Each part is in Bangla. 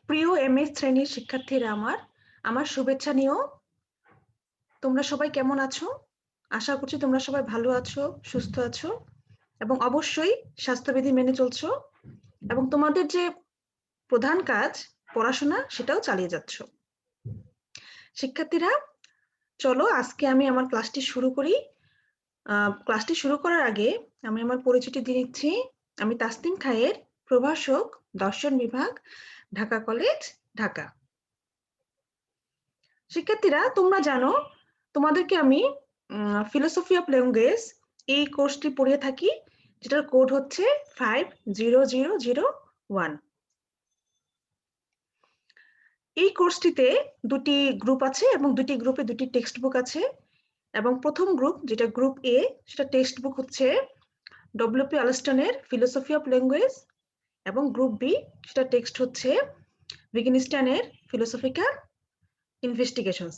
প্রিয় এমএস শ্রেণীর শিক্ষার্থীরা আমার শুভেচ্ছা নিও। তোমরা সবাই কেমন আছো? আশা করছি তোমরা সবাই ভালো আছো, সুস্থ আছো এবং অবশ্যই স্বাস্থ্যবিধি মেনে চলছো এবং তোমাদের যে প্রধান কাজ পড়াশোনা সেটাও চালিয়ে যাচ্ছ। শিক্ষার্থীরা, চলো আজকে আমি আমার ক্লাসটি শুরু করি। ক্লাসটি শুরু করার আগে আমি আমার পরিচিতি দিয়ে নিচ্ছি। আমি তাসনিম খায়ের, প্রভাষক, দর্শন বিভাগ, ঢাকা কলেজ, ঢাকা। শিক্ষার্থীরা, তোমরা জানো তোমাদেরকে আমি ফিলোসফি অফ ল্যাঙ্গুয়েজ এই কোর্সটি পড়িয়ে থাকি, যেটার কোড হচ্ছে 50001। এই কোর্সটিতে দুটি গ্রুপ আছে এবং দুটি গ্রুপে দুটি টেক্সট বুক আছে। এবং প্রথম গ্রুপ, যেটা গ্রুপ এ, সেটা টেক্সট বুক হচ্ছে ডব্লিউপি আলস্টনের ফিলোসফি অফ ল্যাঙ্গুয়েজ, এবং গ্রুপ বি সেটা টেক্সট হচ্ছে উইগেনস্টাইনের ফিলোসফিক্যাল ইনভেস্টিগেশনস।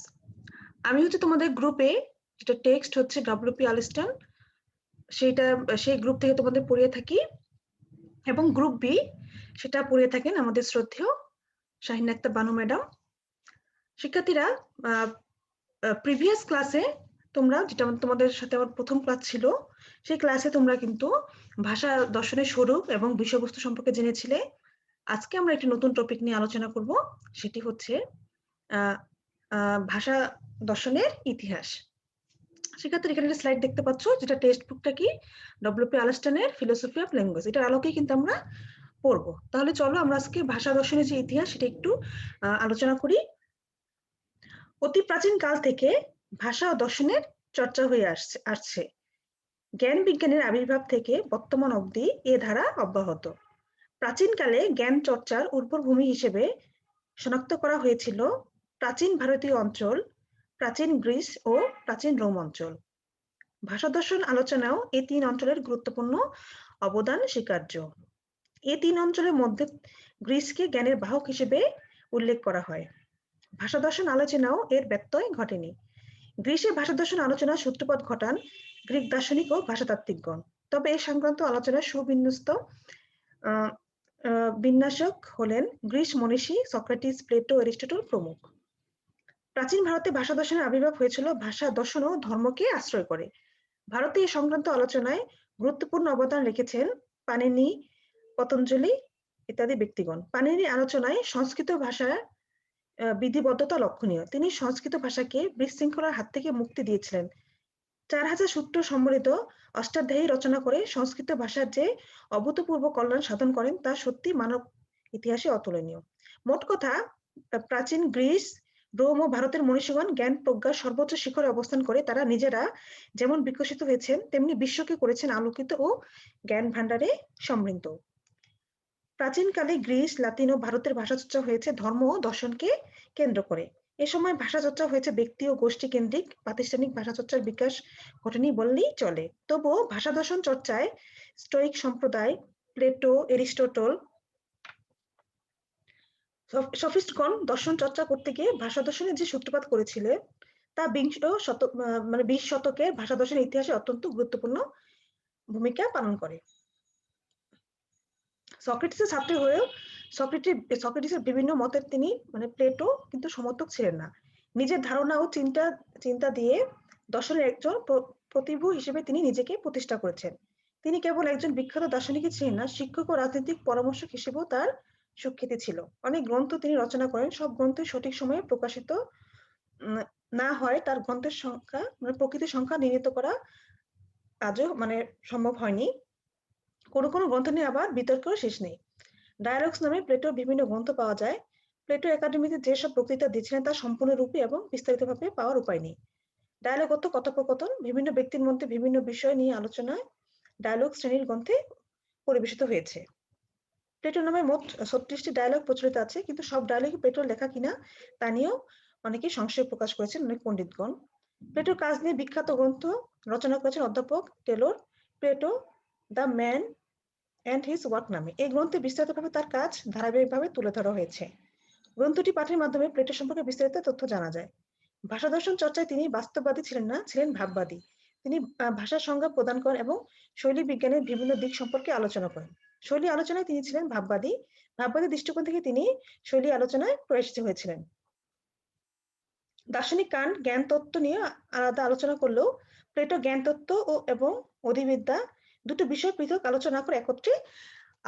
আমি হচ্ছে তোমাদের গ্রুপে, যেটা টেক্সট হচ্ছে ডব্লিউপি আলস্টন, সেই গ্রুপ থেকে তোমাদের পড়িয়ে থাকি। এবং গ্রুপ বি সেটা পড়িয়ে থাকেন আমাদের শ্রদ্ধেয় শাহিন আক্তার বানু ম্যাডাম। শিক্ষার্থীরা, প্রিভিয়াস ক্লাসে তোমরা, যেটা তোমাদের সাথে আমার প্রথম ক্লাস ছিল, সেই ক্লাসে তোমরা কিন্তু ভাষা দর্শনের স্বরূপ এবং বিষয়বস্তু সম্পর্কে জেনেছিলে। আজকে আমরা একটি নতুন টপিক নিয়ে আলোচনা করব, সেটি হচ্ছে ভাষা দর্শনের ইতিহাস। শিক্ষার্থীরা, এখানে একটা স্লাইড দেখতে পাচ্ছ, যেটা টেক্সট বুকটা কি ডব্লিউপি আলস্টনের ফিলোসফি অফ ল্যাঙ্গুয়েজ, এটার আলোকেই কিন্তু আমরা পড়বো। তাহলে চলো আমরা আজকে ভাষা দর্শনের যে ইতিহাস সেটা একটু আলোচনা করি। অতি প্রাচীন কাল থেকে ভাষা ও দর্শনের চর্চা হয়ে আসছে। জ্ঞান বিজ্ঞানের আবির্ভাব থেকে বর্তমান অবধি এ ধারা অব্যাহত। প্রাচীনকালে জ্ঞান চর্চার উর্বর ভূমি হিসেবে শনাক্ত করা হয়েছিল প্রাচীন ভারতীয় অঞ্চল, প্রাচীন গ্রিস ও প্রাচীন রোম অঞ্চল। ভাষা দর্শন আলোচনাও এই তিন অঞ্চলের গুরুত্বপূর্ণ অবদান স্বীকার্য। এই তিন অঞ্চলের মধ্যে গ্রিসকে জ্ঞানের বাহক হিসেবে উল্লেখ করা হয়। ভাষা দর্শন আলোচনাও এর ব্যত্যয় ঘটেনি। গ্রিসে ভাষা দর্শন আলোচনার সূত্রপাত ঘটান গ্রিক দার্শনিক ও ভাষাতাত্ত্বিকগণ। তবে এই সংক্রান্ত আলোচনার সুবিন্যস্ত বিন্যাসক হলেন গ্রিস মনীষী সক্রেটিস, প্লেটো, এরিস্টটল প্রমুখ। প্রাচীন ভারতে ভাষা দর্শনের আবির্ভাব হয়েছিল ভাষা দর্শন ও ধর্মকে আশ্রয় করে। ভারতে এই সংক্রান্ত আলোচনায় গুরুত্বপূর্ণ অবদান রেখেছেন পাণিনি, পতঞ্জলি ইত্যাদি ব্যক্তিগণ। পাণিনির আলোচনায় সংস্কৃত ভাষার বিধিবদ্ধতা লক্ষণীয়। তিনি সংস্কৃত ভাষাকে বিশৃঙ্খলার হাত থেকে মুক্তি দিয়েছিলেন। 4000 সূত্র সম্বলিত অষ্টাধ্যায়ী রচনা করে সংস্কৃত ভাষার যে অভূতপূর্ব কল্যাণ সাধন করেন তা সত্যি মানব ইতিহাসে অতুলনীয়। মোট কথা, প্রাচীন গ্রিস, রোম ও ভারতের মনীষীগণ জ্ঞান প্রজ্ঞার সর্বোচ্চ শিখরে অবস্থান করে তারা নিজেরা যেমন বিকশিত হয়েছেন, তেমনি বিশ্বকে করেছেন আলোকিত ও জ্ঞান ভাণ্ডারে সমৃদ্ধ। প্রাচীনকালে গ্রিস, লাতিন ও ভারতের ভাষাচর্চা হয়েছে ধর্ম ও দর্শনকে কেন্দ্র করে। এ সময় ভাষাচর্চা হয়েছে ব্যক্তি ও গোষ্ঠী কেন্দ্রিক, প্রাতিষ্ঠানিক ভাষাচর্চার বিকাশ ঘটেনি বললেই চলে। তবুও ভাষা দর্শন চর্চায় স্টোইক সম্প্রদায়, প্লেটো, এরিস্টটল, সফিস্টগণ দর্শন চর্চা করতে গিয়ে ভাষা দর্শনের যে সূত্রপাত করেছিলেন তা 20 শতকে ভাষা দর্শনের ইতিহাসে অত্যন্ত গুরুত্বপূর্ণ ভূমিকা পালন করে। সক্রেটিসের ছাত্র হয়েও সক্রেটিসের বিভিন্ন মতের তিনি প্লেটো কিন্তু সমর্থক ছিলেন না। নিজের ধারণা ও চিন্তা দিয়ে দর্শনের একজন প্রতিভু হিসেবে তিনি নিজেকে প্রতিষ্ঠা করেছেন। তিনি কেবল একজন বিখ্যাত দার্শনিকই ছিলেন না, শিক্ষক ও রাজনৈতিক পরামর্শক হিসেবেও তার সুখ্যাতি ছিল। অনেক গ্রন্থ তিনি রচনা করেন। সব গ্রন্থই সঠিক সময়ে প্রকাশিত না হয় তার গ্রন্থের সংখ্যা প্রকৃতির সংখ্যা নির্ণীত করা আজও সম্ভব হয়নি। কোনো কোনো গ্রন্থ নিয়ে আবার বিতর্কেও শেষ নেই। ডায়ালগস নামে প্লেটোর বিভিন্ন গ্রন্থ পাওয়া যায়। প্লেটো একাডেমিতে যেসব বক্তৃতা দিয়েছিলেন তা সম্পূর্ণরূপে এবং বিস্তারিতভাবে পাওয়ার উপায় নেই। ডায়ালগ অর্থ কথোপকথন, বিভিন্ন ব্যক্তির মধ্যে বিভিন্ন বিষয় নিয়ে আলোচনায় ডায়ালগ শ্রেণীর গ্রন্থে পরিবেশিত হয়েছে। প্লেটোর নামে মোট 36টি ডায়ালগ প্রচলিত আছে, কিন্তু সব ডায়ালগই প্লেটোর লেখা কিনা তা নিয়েও অনেকে সংশয় প্রকাশ করেছেন অনেক পণ্ডিতগণ। প্লেটোর কাজ নিয়ে বিখ্যাত গ্রন্থ রচনা করেছেন অধ্যাপক Taylor, Plato the man and his work নামে। এই গ্রন্থে বিস্তারিতভাবে তার কাজ ধারাবাহিকভাবে তুলে ধরা হয়েছে। গ্রন্থটি পাঠের মাধ্যমে প্লেটো সম্পর্কে বিস্তারিত তথ্য জানা যায়। ভাষা দর্শন চর্চায় তিনি বাস্তববাদী ছিলেন না, ছিলেন ভাববাদী। তিনি ভাষার সংজ্ঞা প্রদান করেন এবং শৈলী বিজ্ঞানের বিভিন্ন দিক সম্পর্কে আলোচনা করেন। শৈলী আলোচনায় তিনি ছিলেন ভাববাদী দৃষ্টিকোণ থেকে তিনি শৈলী আলোচনায় প্রবেশিত হয়েছিলেন। দার্শনিক কান্ট জ্ঞান তত্ত্ব নিয়ে আলাদা আলোচনা করলেও প্লেটো জ্ঞান তত্ত্ব এবং অধিবিদ্যা দুটো বিষয় পৃথক আলোচনা করে একত্রে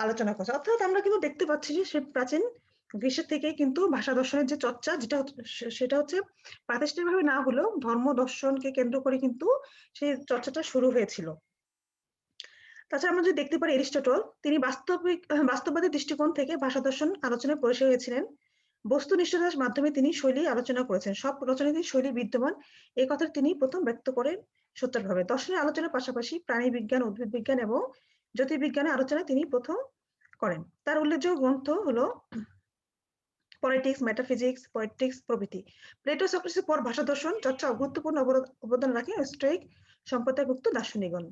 আলোচনা করছে। অর্থাৎ আমরা কিন্তু দেখতে পাচ্ছি যে সে প্রাচীন গ্রীসের থেকে কিন্তু ভাষা দর্শনের যে চর্চা সেটা হচ্ছে প্রাতিষ্ঠানিকভাবে না হলেও ধর্ম দর্শনকে কেন্দ্র করে কিন্তু সেই চর্চাটা শুরু হয়েছিল। তাছাড়া আমরা যদি দেখতে পারি এরিস্টটল, তিনি বাস্তববাদী দৃষ্টিকোণ থেকে ভাষা দর্শন আলোচনায় পরিসর হয়েছিলেন। বস্তুনিষ্ঠতার মাধ্যমে তিনি শৈলী আলোচনা করেছেন। সব রচনাতেই শৈলী বিদ্যমান, এই কথা তিনি প্রথম ব্যক্ত করেন সত্যভাবে। দর্শনের আলোচনার পাশাপাশি প্রাণী বিজ্ঞান, উদ্ভিদ বিজ্ঞান এবং জ্যোতির্বিজ্ঞানের আলোচনা তিনি প্রথম করেন। তার উল্লেখযোগ্য গ্রন্থ হলো পলিটিক্স, মেটাফিজিক্স, পোয়েটিক্স প্রভৃতি। প্লেটো সক্রেটিসের পর ভাষা দর্শন চর্চা গুরুত্বপূর্ণ অবদান রাখে স্টোইক সম্প্রদায়ভুক্ত দার্শনিকগণ।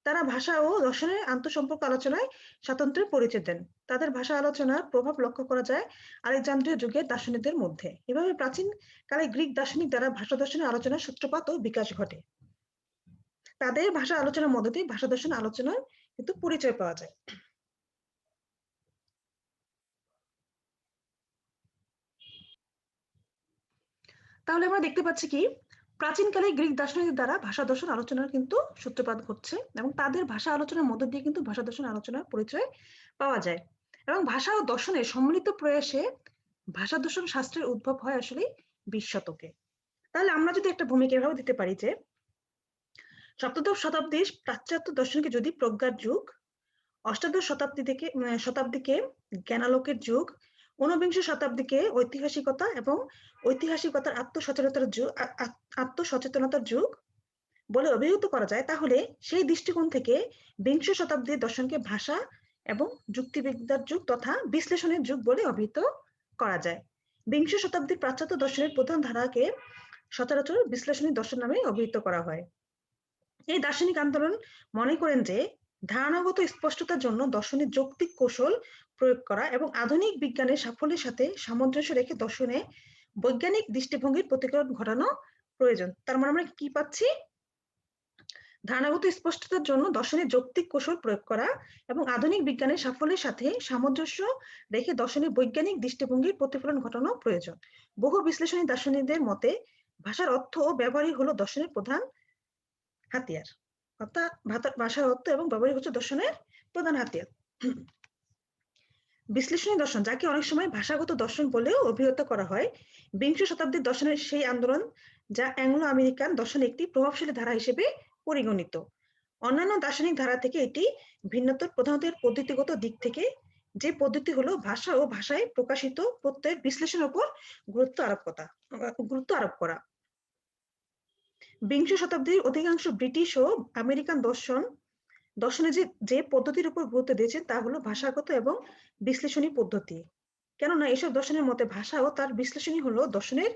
তারা ভাষা ও দর্শনের আন্তঃসম্পর্ক আলোচনায় স্বাতন্ত্র্যের পরিচয় দেন। তাদের ভাষা আলোচনার প্রভাব লক্ষ্য করা যায় আলেকজান্দ্রীয় যুগের দার্শনিকদের মধ্যে। এভাবে প্রাচীন কালে গ্রিক দার্শনিক দ্বারা ভাষা দর্শনের আলোচনার সূত্রপাত ও বিকাশ ঘটে। তাদের ভাষা আলোচনার মধ্য দিয়ে ভাষা দর্শন আলোচনার কিন্তু পরিচয় পাওয়া যায়। তাহলে আমরা দেখতে পাচ্ছি কি প্রাচীনকালে গ্রিক দার্শনিকদের দ্বারা ভাষা দর্শন আলোচনার কিন্তু সূত্রপাত ঘটছে এবং তাদের ভাষা আলোচনার মধ্য দিয়ে কিন্তু ভাষা দর্শন আলোচনার পরিচয় পাওয়া যায়। এবং ভাষা ও দর্শনের সম্মিলিত প্রয়াসে ভাষা দর্শন শাস্ত্রের উদ্ভব হয় আসলে 20 শতকে। তাহলে আমরা যদি একটা ভূমিকা এভাবে দিতে পারি যে সপ্তদশ শতাব্দীর পাশ্চাত্য দর্শনকে যদি প্রজ্ঞার যুগ, অষ্টাদশ শতাব্দীকে জ্ঞানালোকের যুগ, ঊনবিংশ শতাব্দীকে ঐতিহাসিকতা এবং ঐতিহাসিকতার আত্মসচেতনতার যুগ বলে অভিহিত করা যায়, তাহলে সেই দৃষ্টিকোণ থেকে বিংশ শতাব্দীর দর্শনকে ভাষা এবং যুক্তিবিদ্যার যুগ তথা বিশ্লেষণের যুগ বলে অভিহিত করা যায়। বিংশ শতাব্দীর পাশ্চাত্য দর্শনের প্রধান ধারাকে সচরাচর বিশ্লেষণী দর্শন নামে অভিহিত করা হয়। এই দার্শনিক আন্দোলন মনে করেন যে ধারণাগত স্পষ্টতার জন্য দর্শনের যৌক্তিক কৌশল প্রয়োগ করা এবং আধুনিক বিজ্ঞানের সাফল্যের সাথে সামঞ্জস্য রেখে দর্শনে বৈজ্ঞানিক দৃষ্টিভঙ্গির প্রতিকরণ ঘটানো প্রয়োজন। তার মানে আমরা কি পাচ্ছি? ধারণাগত স্পষ্টতার জন্য দর্শনের যৌক্তিক কৌশল প্রয়োগ করা এবং আধুনিক বিজ্ঞানের সাফল্যের সাথে সামঞ্জস্য রেখে দর্শনের বৈজ্ঞানিক দৃষ্টিভঙ্গির প্রতিফলন ঘটানো প্রয়োজন। বহু বিশ্লেষণী দার্শনিকদের মতে ভাষার অর্থ ও ব্যবহারই হলো দর্শনের প্রধান হাতিয়ার। অর্থাৎ ভাষার অর্থ এবং ব্যবহারই হচ্ছে দর্শনের প্রধান হাতিয়ার। বিশ্লেষণী দর্শন, যাকে অনেক সময় ভাষাগত দর্শন বলেও অভিহিত করা হয়, বিংশ শতাব্দীর দর্শনের সেই আন্দোলন যা অ্যাংলো আমেরিকান দর্শনের একটি প্রভাবশালী ধারা হিসেবে পরিগণিত। অন্যান্য দার্শনিক ধারা থেকে এটি ভিন্নতর প্রধানত পদ্ধতিগত দিক থেকে, যে পদ্ধতি হলো ভাষা ও ভাষায় প্রকাশিত প্রত্যয়ের বিশ্লেষণের উপর গুরুত্ব আরোপ করা। বিংশ শতাব্দীর অধিকাংশ ব্রিটিশ ও আমেরিকান দর্শনে যে পদ্ধতির উপর গুরুত্ব দিয়েছে তা হলো ভাষাগত এবং বিশ্লেষণী পদ্ধতি। কেননা এসব দর্শনের মতে ভাষা ও তার বিশ্লেষণী হলো দর্শনের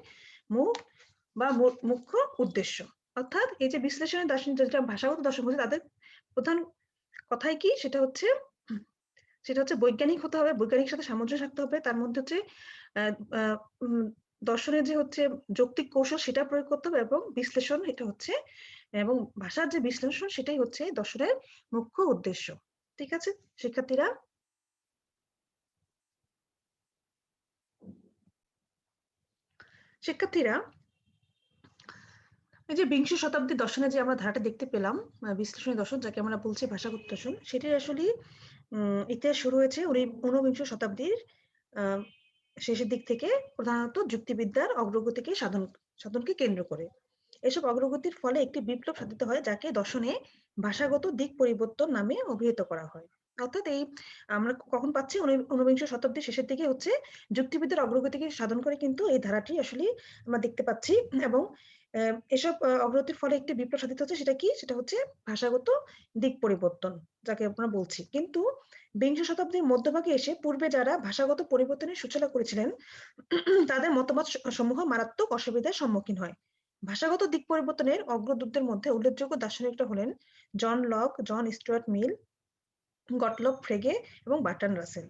মুখ্য উদ্দেশ্য। অর্থাৎ এই যে বিশ্লেষণের দর্শন, যেটা ভাষাগত দর্শন হচ্ছে, তাদের প্রধান কথাই কি, সেটা হচ্ছে বৈজ্ঞানিক হতে হবে, বৈজ্ঞানিক সাথে সামঞ্জস্য রাখতে হবে। তার মধ্যে হচ্ছে দর্শনের যে হচ্ছে যৌক্তিক কৌশল সেটা প্রয়োগ করতে হবে এবং বিশ্লেষণ এটা হচ্ছে, এবং ভাষার যে বিশ্লেষণ সেটাই হচ্ছে দর্শনের মুখ্য উদ্দেশ্য। ঠিক আছে শিক্ষার্থীরা? এই যে বিংশ শতাব্দীর দর্শনে যে আমরা ধারাটা দেখতে পেলাম, বিশ্লেষণী দর্শন যাকে আমরা বলছি ভাষাগত দর্শন, সেটাই আসলে ইতিহাস শুরু হয়েছে ঊনবিংশ শতাব্দীর শেষের দিক থেকে, প্রধানত যুক্তিবিদ্যার অগ্রগতিকে সাধনকে কেন্দ্র করে। এসব অগ্রগতির ফলে একটি বিপ্লব সাধিত হয় যাকে দর্শনে ভাষাগত দিক পরিবর্তন নামে অভিহিত করা হয়। অর্থাৎ এই আমরা কখন পাচ্ছি, ঊনবিংশ শতাব্দীর শেষের দিকে হচ্ছে যুক্তিবিদ্যার অগ্রগতিকে সাধন করে কিন্তু এই ধারাটি আসলে আমরা দেখতে পাচ্ছি। এবং এসব অগ্রগতির ফলে একটি বিপ্লব সাধিত হচ্ছে, সেটা কি, সেটা হচ্ছে ভাষাগত দিক পরিবর্তন যাকে আমরা বলছি। কিন্তু বিংশ শতাব্দীর মধ্যভাগে এসে পূর্বে যারা ভাষাগত পরিবর্তনের সূচনা করেছিলেন তাদের মতামত সমূহ মারাত্মক অসুবিধার সম্মুখীন হয়। ভাষাগত দিক পরিবর্তনের অগ্রদূতদের মধ্যে উল্লেখযোগ্য দার্শনিকরা হলেন জন লক, জন স্টুয়ার্ট মিল, গটলব ফ্রেগে এবং বার্ট্রান্ড রাসেল।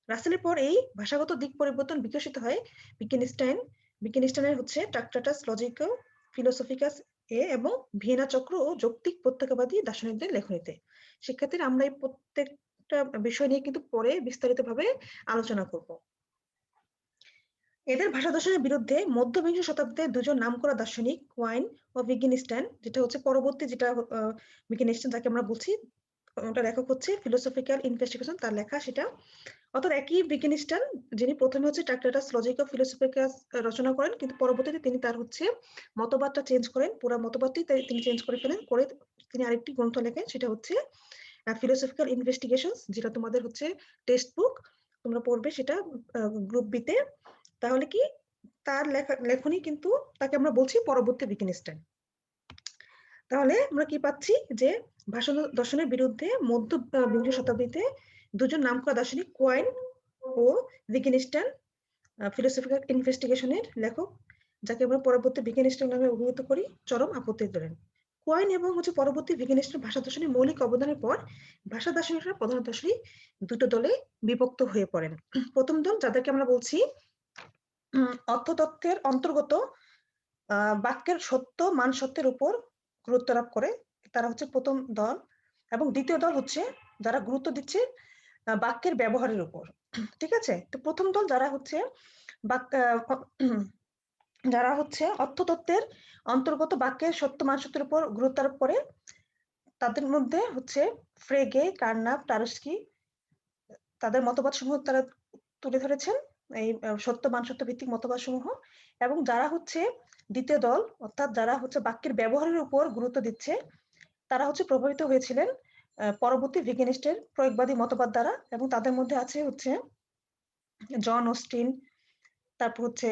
রাসেলের পর এই ভাষাগত দিক পরিবর্তন বিকশিত হয় উইটগেনস্টাইনের হচ্ছে ট্রাক্টাটাস লজিকা ফিলোসফিকাস এবং ভিয়েনা চক্র ও যৌক্তিক প্রত্যক্ষবাদী দার্শনিকদের লেখনীতে। শিক্ষার্থীরা, আমরা এই প্রত্যেক একটা বিষয় নিয়ে কিন্তু পরে বিস্তারিতভাবে আলোচনা করব। এদের ভাষা দর্শনের বিরুদ্ধে মধ্যবিংশ শতাব্দীতে দুজন নামকরা দার্শনিক কোয়াইন ও উইটগেনস্টাইন, যেটা হচ্ছে পরবর্তী যেটা উইটগেনস্টাইন যাকে আমরা বলছি, ওটা লেখক হচ্ছে ফিলোসফিক্যাল ইনভেস্টিগেশন, তার লেখা সেটা। অর্থাৎ একই উইটগেনস্টাইন, যিনি প্রথমে হচ্ছে ট্রাক্টাটাস লজিকা ফিলোসফিকাস রচনা করেন, কিন্তু পরবর্তীতে তিনি তার হচ্ছে মতবাদটা চেঞ্জ করেন, পুরো মতবাদটি তিনি চেঞ্জ করে ফেলেন, করে তিনি আরেকটি গ্রন্থ লেখেন, সেটা হচ্ছে ফিলোসফিক্যাল ইনভেস্টিগেশনস, যেটা তোমাদের হচ্ছে টেক্সট বুক, তোমরা পড়বে সেটা গ্রুপ বিতে। তাহলে কি তার লেখনী কিন্তু তাকে আমরা বলছি পরবর্তী উইটগেনস্টাইন। তাহলে আমরা কি পাচ্ছি যে ভাষা দর্শনের বিরুদ্ধে মধ্যবিংশ শতাব্দীতে দুজন নামকরা দার্শনিক কোয়াইন ও উইটগেনস্টাইন ফিলোসফিক্যাল ইনভেস্টিগেশনের লেখক, যাকে আমরা পরবর্তী উইটগেনস্টাইন নামে অভিহিত করি, চরম আপত্তি তোলেন। কোয়াইন এবং হচ্ছে পরবর্তী উইটগেনস্টাইন ভাষা দর্শনের মৌলিক অবদানের পর ভাষা দার্শনিকরা প্রধান দার্শনিক দুটো দলে বিভক্ত হয়ে পড়েন। প্রথম দল, যাদেরকে আমরা বলছি অর্থতত্ত্বের অন্তর্গত বাক্যের সত্য মান সত্যের উপর গুরুত্ব আরোপ করে, তারা হচ্ছে প্রথম দল। এবং দ্বিতীয় দল হচ্ছে যারা গুরুত্ব দিচ্ছে বাক্যের ব্যবহারের উপর। ঠিক আছে, তো প্রথম দল যারা হচ্ছে অর্থতত্ত্বের অন্তর্গত বাক্যের সত্য মান সত্যের উপর গুরুত্ব আরোপ করে, তাদের মধ্যে হচ্ছে ফ্রেগে, কার্নাভ, টারস্কি, তাদের মতবাদ সমূহ তারা তুলে ধরেছেন, এই সত্য মান সত্য ভিত্তিক মতবাদ সমূহ। এবং যারা হচ্ছে দ্বিতীয় দল, অর্থাৎ যারা হচ্ছে বাক্যের ব্যবহারের উপর গুরুত্ব দিচ্ছে, তারা হচ্ছে প্রভাবিত হয়েছিলেন পরবর্তী উইটগেনস্টাইনের প্রয়োগবাদী মতবাদ দ্বারা। এবং তাদের মধ্যে আছে হচ্ছে জন অস্টিন, তারপর হচ্ছে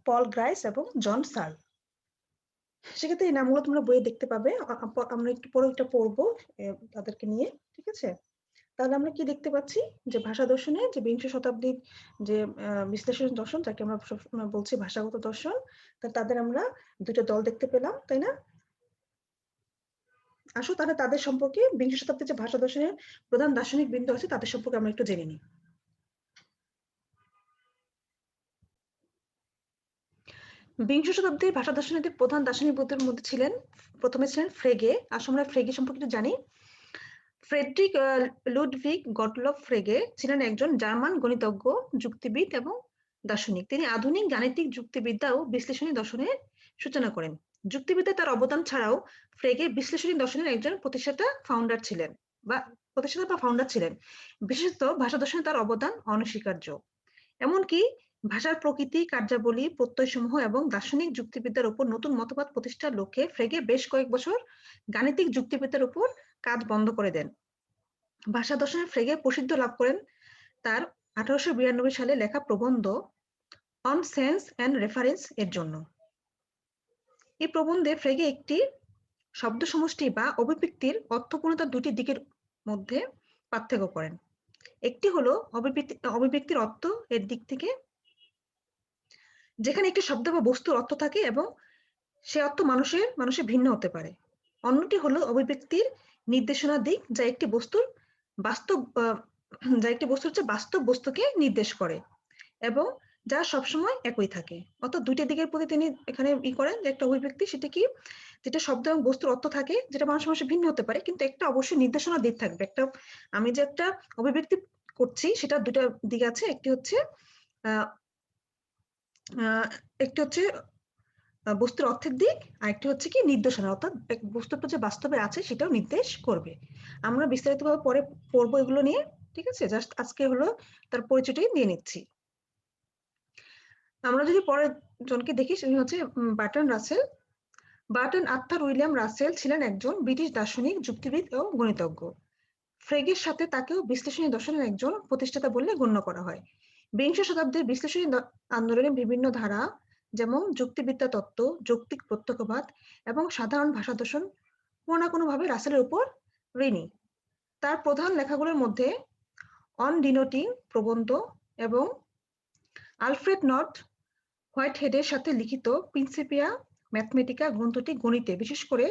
পল গ্রাইস এবং জন সার্ল। সেক্ষেত্রে এই নামগুলো তোমরা বইয়ে দেখতে পাবে, আমরা একটু পরে এটা পড়বো তাদেরকে নিয়ে। ঠিক আছে, তাহলে আমরা কি দেখতে পাচ্ছি যে ভাষা দর্শনে যে বিংশ শতাব্দীর যে বিশ্লেষণ দর্শন, যাকে আমরা সবসময় বলছি ভাষাগত দর্শন, তাদের আমরা দুটো দল দেখতে পেলাম, তাই না? আসো তাহলে তাদের সম্পর্কে, বিংশ শতাব্দীর যে ভাষা দর্শনের প্রধান দার্শনিক বৃন্দ আছে তাদের সম্পর্কে আমরা একটু জেনে নিই। বিংশ শতাব্দীর ভাষা দর্শনের প্রধান দার্শনিক বৃন্দের মধ্যে প্রথমে ছিলেন ফ্রেগে। আসলে আমরা ফ্রেগে সম্পর্কে একটু জানি। ফ্রেডরিক লুডভিগ গটলফ ফ্রেগে ছিলেন একজন জার্মান গণিতজ্ঞ, যুক্তিবিদ এবং দার্শনিক। তিনি আধুনিক গাণিতিক যুক্তিবিদ্যা ও বিশ্লেষণী দর্শনের সূচনা করেন। যুক্তিবিদ্যায় তার অবদান ছাড়াও ফ্রেগে বিশ্লেষণী দর্শনের একজন প্রতিষ্ঠাতা বা ফাউন্ডার ছিলেন। বিশেষত ভাষা দর্শনে তার অবদান অনস্বীকার্য। এমনকি ভাষার প্রকৃতি, কার্যাবলী, প্রত্যয়সমূহ এবং দার্শনিক যুক্তিবিদ্যার উপর নতুন মতবাদ প্রতিষ্ঠার লক্ষ্যে ফ্রেগে বেশ কয়েক বছর গাণিতিক যুক্তিবিদ্যার উপর কাজ বন্ধ করে দেন। ভাষা দর্শনে ফ্রেগে প্রসিদ্ধ লাভ করেন তার 1892 সালে লেখা প্রবন্ধ অন সেন্স অ্যান্ড রেফারেন্স এর জন্য। এই প্রবন্ধে ফ্রেগে একটি শব্দ সমষ্টি বা অভিব্যক্তির অর্থপূর্ণতার দুটি দিকের মধ্যে পার্থক্য করেন। একটি হলো অভিব্যক্তির অর্থ এর দিক থেকে, যেখানে একটি শব্দ বা বস্তুর অর্থ থাকে এবং সে অর্থ মানুষের ভিন্ন হতে পারে। অন্যটি হলো অভিব্যক্তির নির্দেশনা দিক, যা একটি বস্তুর হচ্ছে বাস্তব বস্তুকে নির্দেশ করে এবং যা সবসময় একই থাকে। অর্থাৎ দুইটা দিকের প্রতি তিনি এখানে করেন যে একটা অভিব্যক্তি, সেটা কি, যেটা শব্দ এবং বস্তুর অর্থ থাকে, যেটা মানুষের ভিন্ন হতে পারে, কিন্তু একটা অবশ্যই নির্দেশনা দিক থাকবে। আমি যে একটা অভিব্যক্তি করছি সেটা দুটা দিক আছে, একটি হচ্ছে বস্তুর অর্থের দিক, আর একটি হচ্ছে কি নির্দেশনা, অর্থাৎ বস্তুটা যে বাস্তবে আছে সেটাও নির্দেশ করবে। আমরা বিস্তারিতভাবে পরে পড়বো এগুলো নিয়ে। ঠিক আছে, জাস্ট আজকে হলো তার পরিচয়টাই দিয়ে নিচ্ছি। আমরা যদি পরের জনকে দেখি, তিনি হচ্ছে Bertrand Russell. Bertrand Arthur William Russell ছিলেন একজন ব্রিটিশ দার্শনিক, যুক্তিবিদ ও গণিতজ্ঞ। ফ্রেগের সাথে তাকেও বিশ্লেষণী দর্শনের একজন প্রতিষ্ঠাতা বলে গণ্য করা হয়। বিংশ শতাব্দীর বিশ্লেষণী আন্দোলনের বিভিন্ন ধারা, যেমন যুক্তিবিদ্যা তত্ত্ব, যৌক্তিক প্রত্যক্ষবাদ এবং সাধারণ ভাষা দর্শন কোনো না কোনোভাবে রাসেলের উপর ঋণী। তার প্রধান লেখাগুলোর মধ্যে অন ডিনোটিং প্রবন্ধ এবং আলফ্রেড নর্থ হোয়াইটহেডের সাথে লিখিত প্রিন্সিপিয়া ম্যাথমেটিকা গ্রন্থটি গণিতে, বিশেষ করে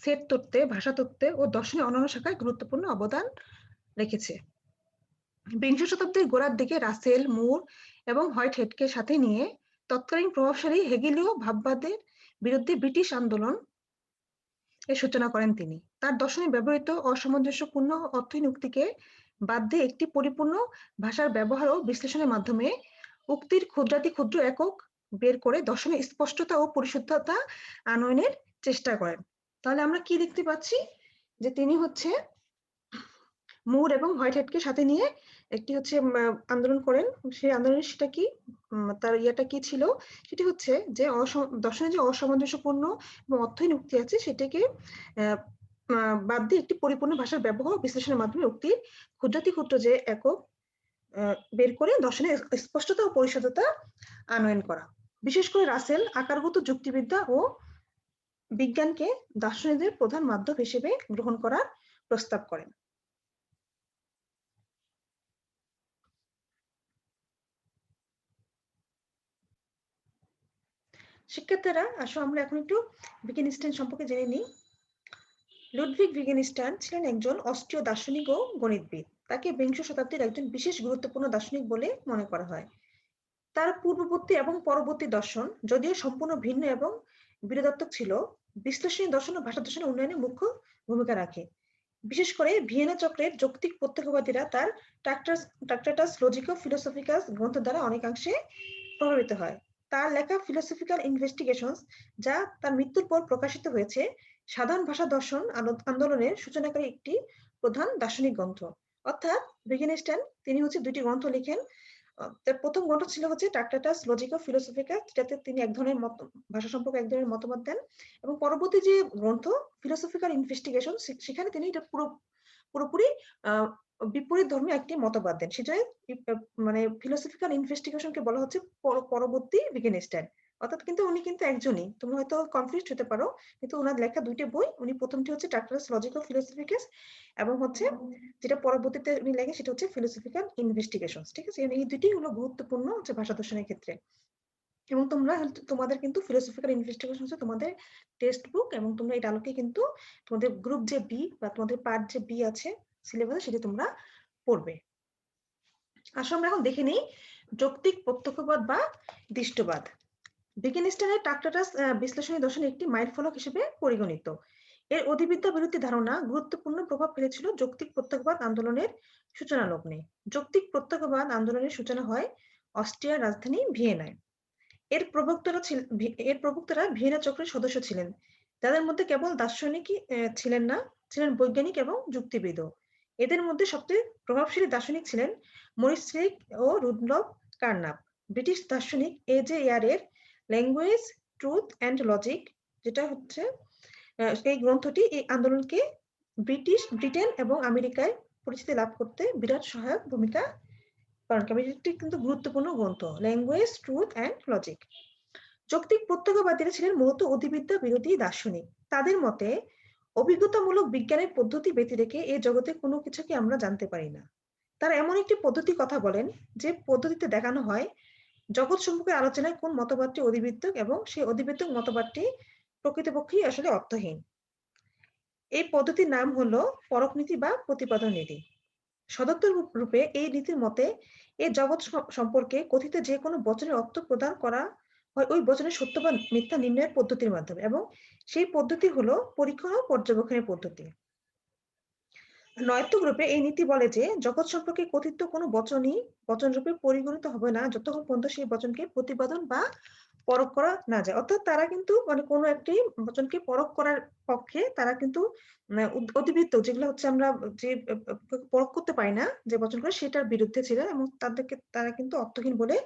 সেট তত্ত্বে, ভাষাতত্ত্বে ও দর্শনের অন্যান্য শাখায় গুরুত্বপূর্ণ অবদান রেখেছে। বিংশ শতাব্দীর গোড়ার দিকে রাসেল, মুর এবং হোয়াইটহেডকে সাথে নিয়ে তৎকালীন প্রভাবশালী হেগেলীয় ভাববাদের বিরুদ্ধে ব্রিটিশ আন্দোলন এর সূচনা করেন তিনি। তার দর্শনে ব্যবহৃত অসামঞ্জস্যপূর্ণ অর্থহীন উক্তিকে বাদ দিয়ে একটি পরিপূর্ণ ভাষার ব্যবহার ও বিশ্লেষণের মাধ্যমে উক্তির ক্ষুদ্রাতি ক্ষুদ্র একক বের করে দর্শনের স্পষ্টতা ও পরিশুদ্ধতা আনয়নের চেষ্টা করেন। তাহলে আমরা কি দেখতে পাচ্ছি যে তিনি হচ্ছে মুর এবং হোয়াইটহেডকে সাথে নিয়ে একটি হচ্ছে আন্দোলন করেন। সেই আন্দোলনের সেটা কি তার ইয়েটা কি ছিল, সেটি হচ্ছে যে দর্শনের যে অসামঞ্জস্যপূর্ণ এবং অর্থহীন উক্তি আছে সেটাকে বাদ দিয়ে একটি পরিপূর্ণ ভাষার ব্যবহার বিশ্লেষণের মাধ্যমে উক্তির ক্ষুদ্রাতি ক্ষুদ্র যে একক বের করে দর্শনের স্পষ্টতা ও পরিশুদ্ধতা আনয়ন করা। বিশেষ করে রাসেল আকারগত যুক্তিবিদ্যা ও বিজ্ঞানকে দার্শনিকদের প্রধান মাধ্যম হিসেবে গ্রহণ করার প্রস্তাব করেন। শিক্ষার্থীরা আসো আমরা এখন একটু উইটগেনস্টাইন সম্পর্কে জেনে নিই। লুডভিগ উইটগেনস্টাইন ছিলেন একজন অস্ট্রীয় দার্শনিক ও গণিতবিদ। তাকে বিংশ শতাব্দীর একজন বিশেষ গুরুত্বপূর্ণ দার্শনিক বলে মনে করা হয়। তার পূর্ববর্তী এবং পরবর্তী দর্শন যদিও সম্পূর্ণ ভিন্ন এবং বিরোধাত্মক ছিল, বিশ্লেষণী দর্শন ও ভাষা দর্শনের উন্নয়নে মুখ্য ভূমিকা রাখে। বিশেষ করে ভিয়েনা চক্রের যৌক্তিক প্রত্যক্ষবাদীরা তার ট্রাক্টাটাস লজিকো ফিলোসফিকাস গ্রন্থ দ্বারা অনেকাংশে প্রভাবিত হয়। তার লেখা ফিলোসফিক্যাল ইনভেস্টিগেশনস, যা তার মৃত্যুর পর প্রকাশিত হয়েছে, সাধারণ ভাষা দর্শন আন্দোলনের সূচনাকারী একটি প্রধান দার্শনিক গ্রন্থ। অর্থাৎ উইটগেনস্টাইন তিনি হচ্ছে দুইটি গ্রন্থ লিখেন। তার প্রথম গ্রন্থ ছিল হচ্ছে ট্রাক্টাটাস লজিকো ফিলোসফিকা, যেটাতে তিনি এক ধরনের ভাষা সম্পর্কে এক ধরনের মতামত দেন, এবং পরবর্তী যে গ্রন্থ ফিলোসফিক্যাল ইনভেস্টিগেশন, সেখানে তিনি এটা পুরোপুরি বিপরীত ধর্মী একটি মতবাদ দেন। সেটাই মানে ফিলোসফিক্যাল ইনভেস্টিগেশনকে বলা হচ্ছে পরবর্তী উইটগেনস্টাইন। অর্থাৎ কিন্তু উনি কিন্তু একজনই, তুমি হয়তো কনফিউজ হতে পারো, কিন্তু ওনার লেখা দুইটা বই। উনি প্রথমটি হচ্ছে ট্রাক্টাটাস লজিকো ফিলোসফিকাস, এবং হচ্ছে যেটা পরবর্তীতে উনি লেখেন সেটা হচ্ছে ফিলোসফিক্যাল ইনভেস্টিগেশন। ঠিক আছে, এই দুটি হলো গুরুত্বপূর্ণ হচ্ছে ভাষা দর্শনের ক্ষেত্রে। এবং তোমাদের কিন্তু ফিলোসফিক্যাল ইনভেস্টিগেশন হচ্ছে তোমাদের টেক্সট বুক, এবং তোমরা এটা আলোকে কিন্তু তোমাদের গ্রুপ যে বি বা তোমাদের পার্ট যে বি আছে সিলেবাসে, সেটা তোমরা পড়বে। আসলে আমরা এখন দেখে নিই যৌক্তিক প্রত্যক্ষবাদ বা দৃষ্টবাদ। উইটগেনস্টাইনের ট্রাক্টাটাস বিশ্লেষণী দর্শনের একটি মাইলফলক হিসেবে পরিগণিত। এর অধিবিদ্যা বিরোধী ধারণা গুরুত্বপূর্ণ প্রভাব ফেলেছিল যৌক্তিক প্রত্যক্ষবাদ আন্দোলনের সূচনা লগ্নে। যৌক্তিক প্রত্যক্ষবাদ আন্দোলনের সূচনা হয় অস্ট্রিয়ার রাজধানী ভিয়েনায়। এর প্রবক্তারা ভিয়েনা চক্রের সদস্য ছিলেন, যাদের মধ্যে কেবল দার্শনিকই ছিলেন না, ছিলেন বৈজ্ঞানিক এবং যুক্তিবিদও। এদের মধ্যে সবচেয়ে প্রভাবশালী দার্শনিক ছিলেন মরিস শ্লেক ও রুডলফ কার্নাপ। ব্রিটিশ দার্শনিক এ.জে. ইয়ারের ল্যাঙ্গুয়েজ, ট্রুথ অ্যান্ড লজিক, যেটা হচ্ছে এই গ্রন্থটি এই আন্দোলনকে ব্রিটেন এবং আমেরিকায় পরিচিতি লাভ করতে বিরাট সহায়ক ভূমিকা পালন করে। এটি কিন্তু গুরুত্বপূর্ণ গ্রন্থ, ল্যাঙ্গুয়েজ, ট্রুথ অ্যান্ড লজিক। যৌক্তিক প্রত্যক্ষবাদীরা ছিলেন মূলত অধিবিদ্যা বিরোধী দার্শনিক। তাদের মতে অভিজ্ঞতামূলক বিজ্ঞানের পদ্ধতি ব্যতি রেখে এই জগতে কোনো কিছুকে আমরা জানতে পারি না। তারা এমন একটি পদ্ধতির কথা বলেন যে পদ্ধতিতে দেখানো হয় জগৎ সম্পর্কে আলোচনায় কোন মতবাদটি অধিবিদ্যক এবং সেই অধিবিদ্যক মতবাদটি প্রকৃতপক্ষেই আসলে অর্থহীন। এই পদ্ধতির নাম হলো পরকনীতি বা প্রতিপাদন নীতি। সদুত্তর রূপে এই নীতির মতে এই জগৎ সম্পর্কে কথিত যে কোনো বচনের অর্থ প্রদান করা হয় ওই বচনের সত্য বা মিথ্যা নির্ণয়ের পদ্ধতির মাধ্যমে, এবং সেই পদ্ধতি হলো পরীক্ষণ ও পর্যবেক্ষণের পদ্ধতি। নৈতিক রূপে এই নীতি বলে যে জগৎ সম্পর্কে কথিত কোনো বচনই বচন রূপে পরিগণিত হবে না যতক্ষণ পর্যন্ত সেই বচনকে প্রতিপাদন বা পরখ করা না যায়। অর্থাৎ তারা কিন্তু মানে কোনো একটি বচনকে পরখ করার পক্ষে তারা কিন্তু অধিবৃত্ত যেগুলো হচ্ছে আমরা যে পরখ করতে পারি না যে বচনগুলো, সেটার বিরুদ্ধে ছিলেন, এবং তাদেরকে তারা কিন্তু অর্থহীন বলে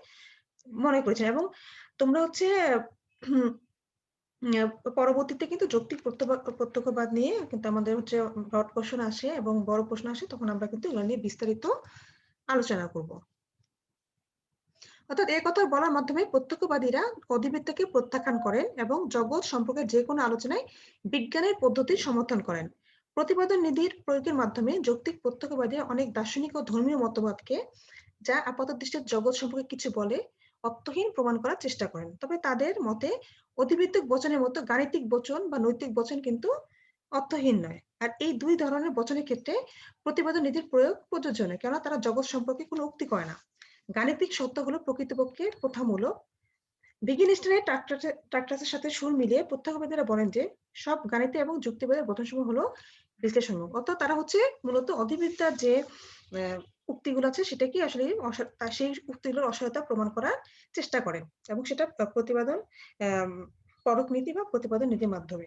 মনে করেছেন। এবং তোমরা হচ্ছে পরবর্তীতে কিন্তু যৌক্তিক প্রত্যক্ষবাদ নিয়ে কিন্তু আমাদের হচ্ছে ব্রড কোশ্চেন আসে এবং বড় প্রশ্ন আসে, তখন আমরা কিন্তু এগুলো নিয়ে বিস্তারিত আলোচনা করব। অর্থাৎ এই কথা বলার মাধ্যমে প্রত্যক্ষবাদীরা অধিবৃত্তকে প্রত্যাখ্যান করেন এবং জগৎ সম্পর্কে যে কোনো আলোচনায় বিজ্ঞানের পদ্ধতির সমর্থন করেন। প্রতিপাদন নীতির প্রয়োগের মাধ্যমে যৌক্তিক প্রত্যক্ষবাদীরা অনেক দার্শনিক ও ধর্মীয় মতবাদকে, যা আপাত দৃষ্টিতে জগৎ সম্পর্কে কিছু বলে, অর্থহীন প্রমাণ করার চেষ্টা করেন। তবে তাদের মতে অধিবৃত্তক বচনের মতো গাণিতিক বচন বা নৈতিক বচন কিন্তু অর্থহীন নয়। আর এই দুই ধরনের বচনের ক্ষেত্রে প্রতিপাদন নীতির প্রয়োগ প্রযোজ্য নয়, কেননা তারা জগৎ সম্পর্কে কোনো উক্তি করে না। গাণিতিক সত্যগুলো প্রকৃতপক্ষে প্রথামূলক। উইটগেনস্টাইনের ট্রাক্টাসের সাথে সুর মিলিয়ে প্রত্যক্ষবাদীরা বলেন যে সব গাণিতিক এবং যুক্তিবাদের গঠনসমূহ হলো বিশ্লেষণমূলক। অর্থাৎ তারা হচ্ছে মূলত অধিবিদ্যার যে উক্তিগুলো আছে সেটাকে আসলে সেই উক্তিগুলোর অসহায়তা প্রমাণ করার চেষ্টা করেন এবং সেটা প্রতিপাদন পরক নীতি বা প্রতিপাদন নীতির মাধ্যমে।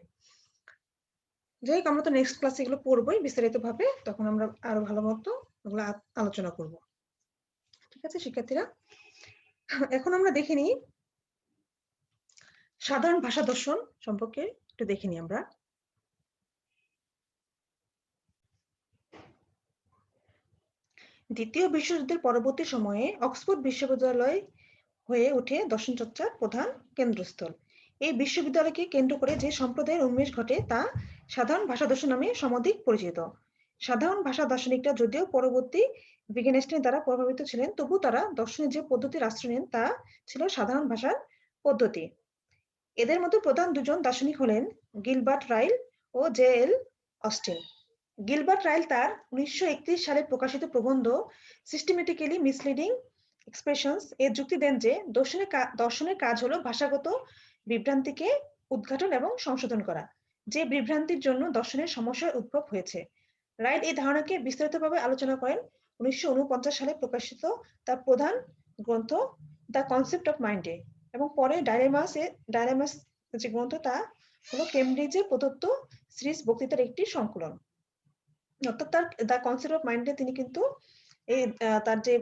যাই হোক, আমরা তো নেক্সট ক্লাসে এগুলো পড়বোই বিস্তারিতভাবে, তখন আমরা আরো ভালো মতো এগুলো আলোচনা করব। ঠিক আছে শিক্ষার্থীরা, এখন আমরা দেখে নিই সাধারণ ভাষা দর্শন সম্পর্কে একটু দেখে নিই আমরা। দ্বিতীয় বিশ্বযুদ্ধের পরবর্তী সময়ে অক্সফোর্ড বিশ্ববিদ্যালয় হয়ে ওঠে দর্শন চর্চার প্রধান কেন্দ্রস্থল। এই বিশ্ববিদ্যালয়কে কেন্দ্র করে যে সম্প্রদায়ের উন্মেষ ঘটে তা সাধারণ ভাষা দর্শন নামে সমধিক পরিচিত। সাধারণ ভাষা দার্শনিকরা যদিও পরবর্তী উইটগেনস্টাইন দ্বারা প্রভাবিত ছিলেন, তবু তারা দর্শনের যে পদ্ধতির আশ্রয় নেন তা ছিল সাধারণ ভাষার পদ্ধতি। এদের মধ্যে প্রধান দুজন দার্শনিক হলেন গিলবার্ট রাইল ও J L Austin. Gilbert Ryle তার 1931 সালে প্রকাশিত প্রবন্ধ সিস্টেমেটিক্যালি মিসলিডিং এক্সপ্রেশনস এর যুক্তি দেন যে দর্শনের কাজ হলো ভাষাগত বিভ্রান্তিকে উদ্ঘাটন এবং সংশোধন করা, যে বিভ্রান্তির জন্য দর্শনের সমস্যার উদ্ভব হয়েছে। রাইল এই ধারণাকে বিস্তারিতভাবে আলোচনা করেন 1949 সালে প্রকাশিত তার প্রধান গ্রন্থ দ্য কনসেপ্ট অফ মাইন্ডে, এবং পরে ডায়নামাস যে গ্রন্থ তা হলো কেমব্রিজে প্রদত্ত সিরিজ বক্তৃতার একটি সংকলন। অর্থাৎ তার দ্য কনসেপ্ট অফ মাইন্ডে তিনি কিন্তু এই তার যে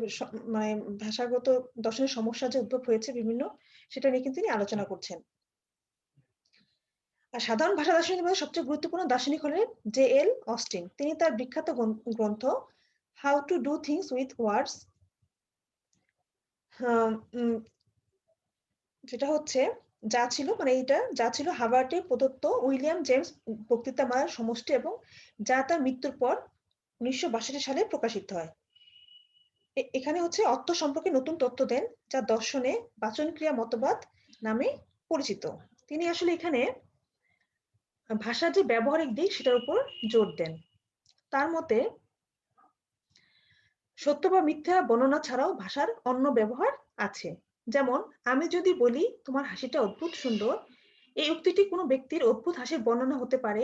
মানে ভাষাগত দর্শনের সমস্যা যে উদ্ভব হয়েছে বিভিন্ন, সেটা নিয়ে কিন্তু তিনি আলোচনা করছেন। আর সাধারণ ভাষা দার্শনিকের মধ্যে সবচেয়ে গুরুত্বপূর্ণ দার্শনিক হলেন জে এল অস্টিন। তিনি তার বিখ্যাত গ্রন্থ how to do things with words, যেটা হচ্ছে যা ছিল হার্ভার্ডে প্রদত্ত উইলিয়াম জেমস বক্তৃতামালার সমষ্টি, এবং যা তার মৃত্যুর পর 1962 সালে প্রকাশিত হয়। এখানে হচ্ছে অর্থ সম্পর্কে নতুন তথ্য দেন, যা দর্শনে বাচন ক্রিয়া মতবাদ নামে পরিচিত। তিনি আসলে এখানে ভাষার যে ব্যবহারিক দিক সেটার উপর জোর দেন। তার মতে সত্য বা মিথ্যা বর্ণনা ছাড়াও ভাষার অন্য ব্যবহার আছে। যেমন, আমি যদি বলি তোমার হাসিটা অদ্ভুত সুন্দর, এই উক্তিটি কোনো ব্যক্তির অদ্ভুত হাসির বর্ণনা হতে পারে,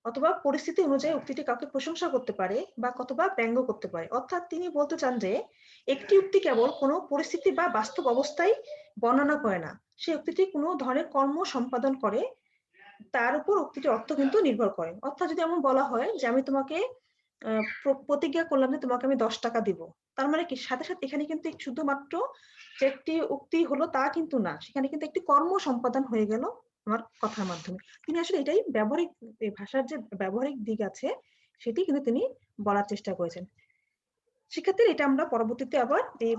অথবা পরিস্থিতি অনুযায়ী উক্তিটি কাউকে প্রশংসা করতে পারে বা কতবা ব্যঙ্গ করতে পারে। অর্থাৎ তিনি বলতে চান যে একটি উক্তি কেবল কোনো পরিস্থিতি বা বাস্তব অবস্থায় বর্ণনা করে না, সেই উক্তিটি কোনো ধরনের কর্ম সম্পাদন করে, তার উপর উক্তিটির অর্থ কিন্তু নির্ভর করে। অর্থাৎ যদি এমন বলা হয় যে আমি তোমাকে প্রতিজ্ঞা করলাম যে তোমাকে আমি 10 টাকা দিব, তার মানে কি সাথে সাথে এখানে কিন্তু শুধুমাত্র যে একটি উক্তি হলো তা কিন্তু না, সেখানে কিন্তু একটি কর্ম সম্পাদন হয়ে গেল আমার কথার মাধ্যমে। তিনি আসলে এটাই ব্যবহারিক ভাষার যে ব্যবহারিক দিক আছে সেটি কিন্তু তিনি বলার চেষ্টা করেছেন। শিক্ষার্থীরা, এটা আমরা পরবর্তীতে আবার এই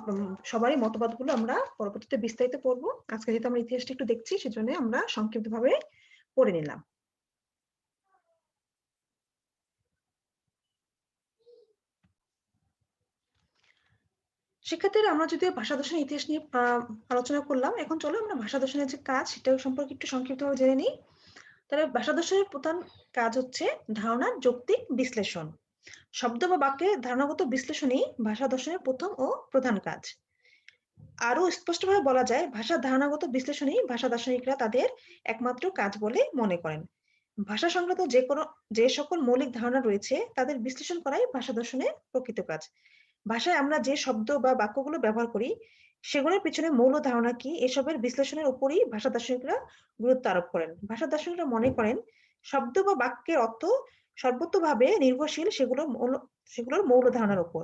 সবারই মতবাদগুলো আমরা পরবর্তীতে বিস্তারিত পড়বো। আজকে যেহেতু আমরা ইতিহাসটা একটু দেখছি, সেজন্য আমরা সংক্ষিপ্তভাবে পড়ে নিলাম। শিক্ষার্থীরা, আমরা যদি ভাষা দর্শনের ইতিহাস নিয়ে আলোচনা করলাম, এখন চলো আমরা ভাষা দর্শনের যে কাজ সেটা সম্পর্কে একটু সংক্ষিপ্তভাবে জেনে নিই। তাহলে ভাষা দর্শনের প্রধান কাজ হচ্ছে ধারণার যৌক্তিক বিশ্লেষণ। শব্দ বা বাক্যের ধারণাগত বিশ্লেষণই ভাষা দর্শনের প্রথম ও প্রধান কাজ। আরো স্পষ্টভাবে বলা যায়, ভাষার ধারণাগত বিশ্লেষণই ভাষা দার্শনিকরা তাদের একমাত্র কাজ বলে মনে করেন। ভাষা সংক্রান্ত যে সকল মৌলিক ধারণা রয়েছে তাদের বিশ্লেষণ করাই ভাষা দর্শনের প্রকৃত কাজ। ভাষায় আমরা যে শব্দ বা বাক্যগুলো ব্যবহার করি সেগুলোর পিছনে মৌল ধারণা কি, এসবের বিশ্লেষণের উপরই ভাষা দার্শনিকরা গুরুত্ব আরোপ করেন। ভাষা দার্শনিকরা মনে করেন শব্দ বা বাক্যের অর্থ সর্বতোভাবে নির্ভরশীল সেগুলোর মৌল ধারণার উপর।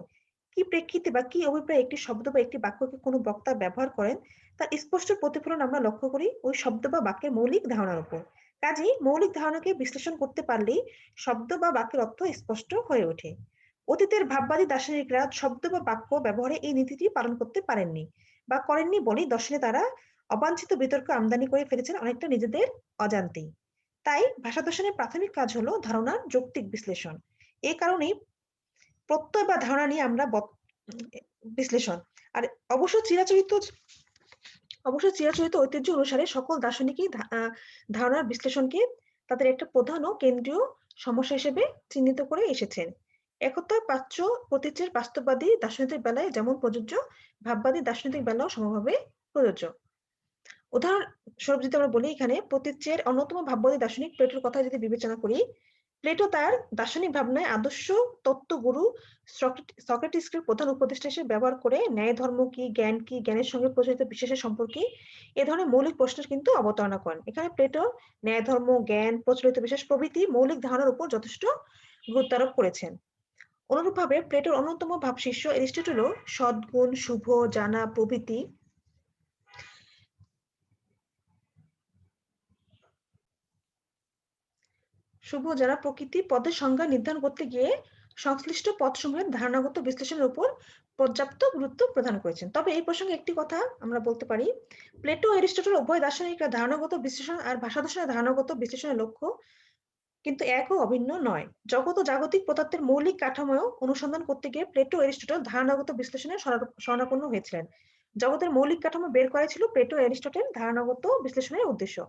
কি প্রেক্ষিতে বা কি অভিপ্রায়ে একটি শব্দ বা একটি বাক্যকে কোনো বক্তা ব্যবহার করেন তার স্পষ্ট প্রতিফলন আমরা লক্ষ্য করি ওই শব্দ বা বাক্যের মৌলিক ধারণার উপর। কাজেই মৌলিক ধারণাকে বিশ্লেষণ করতে পারলেই শব্দ বা বাক্যের অর্থ স্পষ্ট হয়ে ওঠে। অতীতের ভাববাদী দার্শনিকরা শব্দ বা বাক্য ব্যবহারে এই নীতিটি পালন করতে পারেননি বা করেননি বলেই দর্শনে তারা অবাঞ্ছিত বিতর্ক আমদানি করে ফেলেছেন অনেকটা নিজেদের অজান্তেই। তাই ভাষা দর্শনের প্রাথমিক কাজ হলো ধারণার যৌক্তিক বিশ্লেষণ। এই কারণেই প্রত্যয় বা ধারণা নিয়ে আমরা বিশ্লেষণ। আর অবশ্য চিরাচরিত ঐতিহ্য অনুসারে সকল দার্শনিকই ধারণার বিশ্লেষণকে তাদের একটা প্রধান ও কেন্দ্রীয় সমস্যা হিসেবে চিহ্নিত করে এসেছেন। একথা প্রাচ্য প্রতীচ্যের বাস্তববাদী দার্শনিকদের বেলায় যেমন প্রযোজ্য, ভাববাদী দার্শনিকদের বেলাও সমভাবে প্রযোজ্য। উদাহরণস্বরূপ যদি আমরা বলি, এখানে প্রতীচ্যের অন্যতম ভাববাদী দার্শনিক প্লেটোর কথা যদি বিবেচনা করি, প্লেটো তার দার্শনিক ভাবনায় আদর্শ তত্ত্বগুরু সক্রেটিসকে প্রধান উপদেষ্টা হিসেবে ব্যবহার করে ন্যায় ধর্ম কি, জ্ঞানের সঙ্গে প্রচলিত বিশ্বাসের সম্পর্কে এ ধরনের মৌলিক প্রশ্ন কিন্তু অবতারণা করেন। এখানে প্লেটো ন্যায় ধর্ম, জ্ঞান, প্রচলিত বিশ্বাস প্রভৃতি মৌলিক ধারণার উপর যথেষ্ট গুরুত্ব আরোপ করেছেন। অনুরূপভাবে প্লেটোর অন্যতম ভাবশিষ্য এরিস্টটলও সদ্গুণ, শুভ, জানা প্রভৃতি যারা প্রকৃতি পদের সংজ্ঞা নির্ধারণ করতে গিয়ে সংশ্লিষ্ট পদসমূহের ধারণাগত বিশ্লেষণের উপর পর্যাপ্ত গুরুত্ব প্রদান করেছেন। তবে এই প্রসঙ্গে একটি কথা আমরা বলতে পারি, প্লেটো ও এরিস্টটল উভয় দার্শনিকরা ধারণাগত বিশ্লেষণ আর ভাষা দর্শনের ধারণাগত বিশ্লেষণের লক্ষ্য কিন্তু এক ও অভিন্ন নয়। জগৎ ও জাগতিক পদার্থের মৌলিক কাঠামো অনুসন্ধান করতে গিয়ে প্লেটো ও এরিস্টটল ধারণাগত বিশ্লেষণে শরণাপন্ন হয়েছিলেন। জগতের মৌলিক কাঠামো বের করা ছিল প্লেটো ও এরিস্টটল ধারণাগত বিশ্লেষণের উদ্দেশ্য।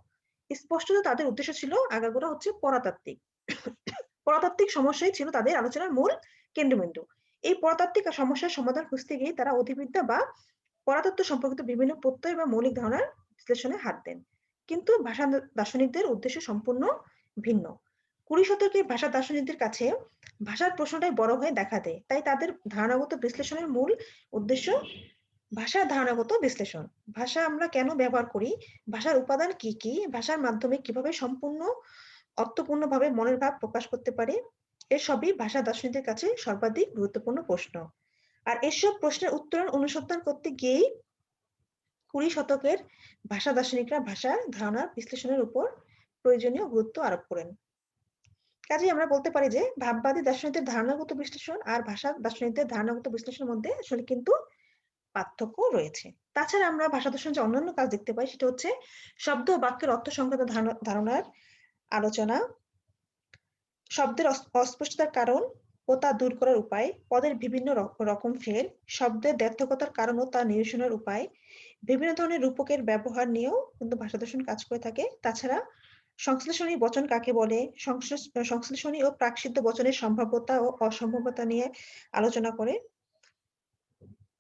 স্পষ্টত তাদের উদ্দেশ্য ছিল আগাগোড়া হচ্ছে পরাতাত্ত্বিক। পরাতাত্ত্বিক সমস্যাই ছিল তাদের আলোচনার মূল কেন্দ্রবিন্দু। এই পরাতাত্ত্বিক সমস্যার সমাধান খুঁজতে গিয়ে তারা অধিবিদ্যা বা পরাতত্ত্ব সম্পর্কিত বিভিন্ন প্রত্যয় বা মৌলিক ধারণার বিশ্লেষণে হাত দেন। কিন্তু ভাষা দার্শনিকদের উদ্দেশ্য সম্পূর্ণ ভিন্ন। 20 শতকের ভাষা দার্শনিকদের কাছে ভাষার প্রশ্নটাই বড় হয়ে দেখা দেয়। তাই তাদের ধারণাগত বিশ্লেষণের মূল উদ্দেশ্য ভাষার ধারণাগত বিশ্লেষণ। ভাষা আমরা কেন ব্যবহার করি, ভাষার উপাদান কি কি, ভাষার মাধ্যমে কিভাবে সম্পূর্ণ অর্থপূর্ণভাবে মনের ভাব প্রকাশ করতে পারে, এসবই ভাষা দার্শনিকদের কাছে সর্বাধিক গুরুত্বপূর্ণ প্রশ্ন। আর এসব প্রশ্নের উত্তর অনুসন্ধান করতে গিয়েই 20 শতকের ভাষা দার্শনিকরা ভাষার ধারণার বিশ্লেষণের উপর প্রয়োজনীয় গুরুত্ব আরোপ করেন। কাজেই আমরা বলতে পারি যে ভাববাদী দার্শনিকদের ধারণাগত বিশ্লেষণ আর ভাষা দার্শনিকদের ধারণাগত বিশ্লেষণের মধ্যে আসলে কিন্তু পার্থক্য রয়েছে। তাছাড়া আমরা ভাষা দর্শনের যে অন্যান্য কাজ দেখতে পাই সেটা হচ্ছে শব্দ ও বাক্যের অর্থ সংক্রান্ত ধারণার আলোচনা, শব্দের অস্পষ্টতার কারণ ও তা দূর করার উপায়, পদের বিভিন্ন রকম ফের, শব্দের দ্ব্যর্থকতার কারণ ও তা নিরসনের উপায়, বিভিন্ন ধরনের রূপকের ব্যবহার নিয়েও কিন্তু ভাষা দর্শন কাজ করে থাকে। তাছাড়া সংশ্লেষণী বচন কাকে বলে, সংশ্লেষণী ও প্রাকসিদ্ধ বচনের সম্ভাব্যতা ও অসম্ভাব্যতা নিয়ে আলোচনা করে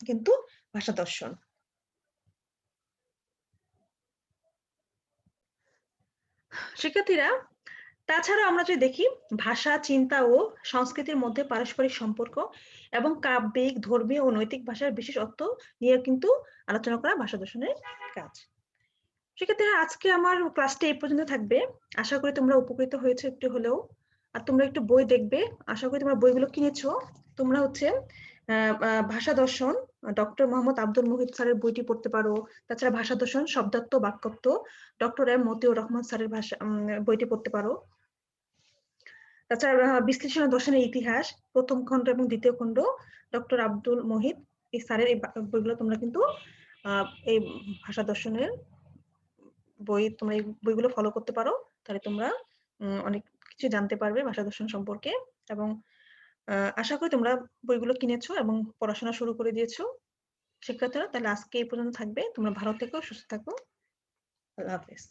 কিন্তু ভাষা দর্শন। শিক্ষার্থীরা, তাছাড়া আমরা যদি দেখি ভাষা, চিন্তা ও সংস্কৃতির মধ্যে পারস্পরিক সম্পর্ক এবং কাব্যিক, ধর্মীয় ও নৈতিক ভাষার বিশেষ অর্থ নিয়ে কিন্তু আলোচনা করা ভাষা দর্শনের কাজ। শিক্ষার্থীরা, আজকে আমার ক্লাসটা এই পর্যন্ত থাকবে। আশা করি তোমরা উপকৃত হয়েছে একটু হলেও। আর তোমরা একটু বই দেখবে, আশা করি তোমরা বইগুলো কিনেছো। তোমরা হচ্ছে ভাষা দর্শন ডক্টর মোহাম্মদ আব্দুল মুহিত স্যারের বইটি পড়তে পারো। তাছাড়া ভাষা দর্শন শব্দার্থ বাক্যত্ব ডক্টর এম মতিউর রহমান স্যারের বইটি পড়তে পারো। তাছাড়া বিশ্লেষণ দর্শনের ইতিহাস প্রথম খণ্ড এবং দ্বিতীয় খণ্ড ডক্টর আব্দুল মুহিত এই স্যারের এই বইগুলো তোমরা কিন্তু এই ভাষা দর্শনের বই, তোমরা এই বইগুলো ফলো করতে পারো। তাহলে তোমরা অনেক কিছু জানতে পারবে ভাষা দর্শন সম্পর্কে। এবং আশা করি তোমরা বইগুলো কিনেছো এবং পড়াশোনা শুরু করে দিয়েছো। শিক্ষার্থীরা, তাহলে আজকে এই পর্যন্ত থাকবে। তোমরা ভালো থেকো, সুস্থ থাকো। আল্লাহ হাফেজ।